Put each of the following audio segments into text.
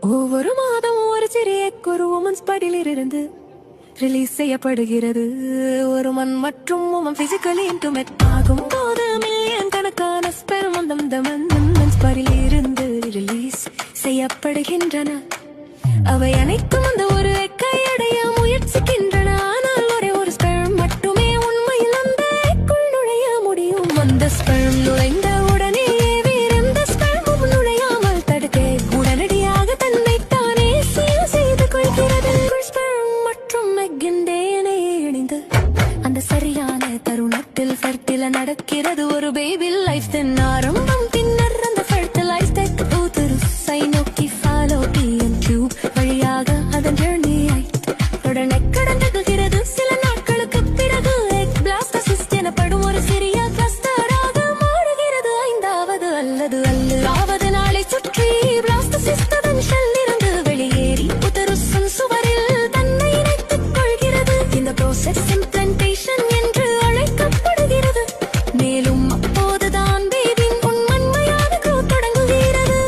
ஒவ்வொரு மாதமும் ஒரு சிறிய ஒரு உமன்ஸ் படியிலிருந்து ரிலீஸ் செய்யப்படுகிறது. ஒரு மண் மற்றும் உமன் பிசிக்கலி இன்டிமேட் ஆகும் போது மில்லியன் கணக்கான ஸ்பெர்ம் அந்த மன்ஸ் படியிலிருந்து ரிலீஸ் செய்யப்படுகின்றன. அவை அனைத்தும் அந்த ஒரு கையடைய முயற்சிக்கின்றன. ஆனால் ஒரே ஒரு ஸ்பெர்ம் மட்டுமே உண்மையில் அந்த எக்குள் நுழைய முடியும். அந்த ஸ்பெர்ம் நுழைந்த உடனே வேறெந்த ஸ்பெர்மும் நுழையாமல் தடுக்க உடனடியாக தன்னை தானே சீல் செய்து கொள்கிறது. ஸ்பெர்ம் மற்றும் எக்கின் DNA இணைந்து அந்த சரியான தருணத்தில் ஃபெர்டில நடக்கிறது ஒரு பேபி லைஃப். தென் ஆரம்பம் பின்னர் அந்த ஃபெர்டிலைஸ் டெக் ஊத்துருசை நோக்கி ஃபாலோபியன் டியூப் வழியாக அதன் ஜர்னியை உடனே கடந்துகிறது. சில நாட்களுக்கு பிறகு எக் பிளாஸ்டோசிஸ்ட் எனப்படும் ஒரு சிறிய கிளஸ்டராக மாறுகிறது. ஐந்தாவது அல்லது 6வது நாளை சுற்றி பிளாஸ்டோசிஸ்ட் அதன் ஷெல்லிருந்து வெளியேறி உதருசன் சுவரில் தன்னை இணைத்துக் கொள்கிறது. இந்த ப்ரோசஸ் இம்ப்ளான்டேஷன் என்று அழைக்கப்படுகிறது. மேலும் அப்போதுதான் பேபியின் உண்மையான growth தொடங்குகிறது.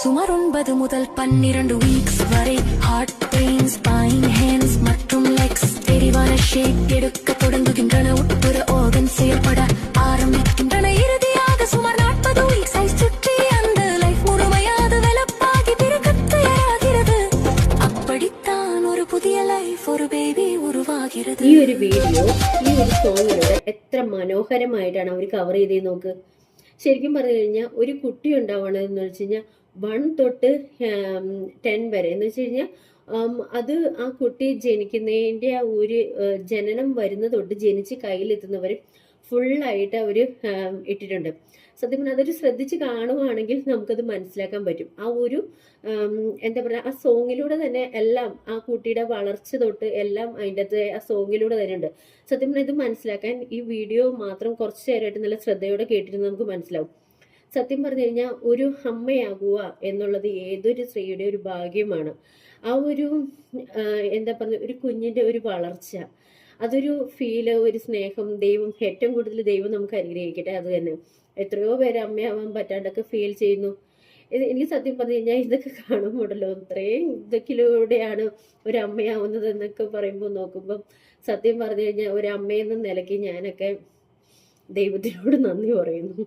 சுமார் 9 முதல் 12 வீக்ஸ் வரை ஹார்ட் பெயின், ஸ்பைன், ஹேண்ட்ஸ் மற்றும் லெக்ஸ் தெளிவான ஷேப் எடுக்க தொடங்குகின்றன. உட்புற ஆர்கன் செயல்பட ஆரம்பிக்கின்றன. இறுதியாக சுமார் 40 வீக்ஸை சுற்றி அந்த லைஃப் முழுமையாக டெவலப்பாகி பிறக்கத் தயாராகிறது. அப்படித்தான் ஒரு புதிய லைஃப், ஒரு பேபி உருவாகிறது. ഈ ഒരു വീഡിയോ ഈ ഒരു സോങ്ങിലൂടെ എത്ര മനോഹരമായിട്ടാണ് അവർ കവർ ചെയ്ത് നോക്ക്. ശരിക്കും പറഞ്ഞു കഴിഞ്ഞാൽ ഒരു കുട്ടി ഉണ്ടാവണമെന്ന് വെച്ച് കഴിഞ്ഞാൽ 1 തൊട്ട് 10 വരെ എന്ന് വെച്ച് കഴിഞ്ഞാൽ അത് ആ കുട്ടി ജനിക്കുന്നതിൻ്റെ ആ ഒരു ജനനം വരുന്ന തൊട്ട് ജനിച്ച് കയ്യിലെത്തുന്നവർ ഫുള്ളായിട്ട് അവർ ഇട്ടിട്ടുണ്ട്. സത്യം പറഞ്ഞാൽ അതൊരു ശ്രദ്ധിച്ച് കാണുവാണെങ്കിൽ നമുക്കത് മനസ്സിലാക്കാൻ പറ്റും. ആ ഒരു എന്താ പറയുക, ആ സോങ്ങിലൂടെ തന്നെ എല്ലാം ആ കുട്ടിയുടെ വളർച്ച തൊട്ട് എല്ലാം അതിൻ്റെ അകത്ത് ആ സോങ്ങിലൂടെ തന്നെ ഉണ്ട്. സത്യം പറഞ്ഞാൽ ഇത് മനസ്സിലാക്കാൻ ഈ വീഡിയോ മാത്രം കുറച്ച് നേരമായിട്ട് നല്ല ശ്രദ്ധയോടെ കേട്ടിട്ട് നമുക്ക് മനസ്സിലാവും. സത്യം പറഞ്ഞു കഴിഞ്ഞാൽ ഒരു അമ്മയാകുക എന്നുള്ളത് ഏതൊരു സ്ത്രീയുടെ ഒരു ഭാഗ്യമാണ്. ആ ഒരു എന്താ പറയുക, ഒരു കുഞ്ഞിൻ്റെ ഒരു വളർച്ച, അതൊരു ഫീല്, ഒരു സ്നേഹം, ദൈവം ഏറ്റവും കൂടുതൽ ദൈവം നമുക്ക് അനുഗ്രഹിക്കട്ടെ. അത് തന്നെ എത്രയോ പേര് അമ്മയാവാൻ പറ്റാണ്ടൊക്കെ ഫീൽ ചെയ്യുന്നു. എനിക്ക് സത്യം പറഞ്ഞു കഴിഞ്ഞാൽ ഇതൊക്കെ കാണുമ്പോഴല്ലോ ഇത്രയും ഇതൊക്കിലൂടെയാണ് ഒരു അമ്മയാവുന്നത് എന്നൊക്കെ പറയുമ്പോൾ നോക്കുമ്പം സത്യം പറഞ്ഞു കഴിഞ്ഞാൽ ഒരു അമ്മയെന്ന നിലയ്ക്ക് ഞാനൊക്കെ ദൈവത്തിനോട് നന്ദി പറയുന്നു.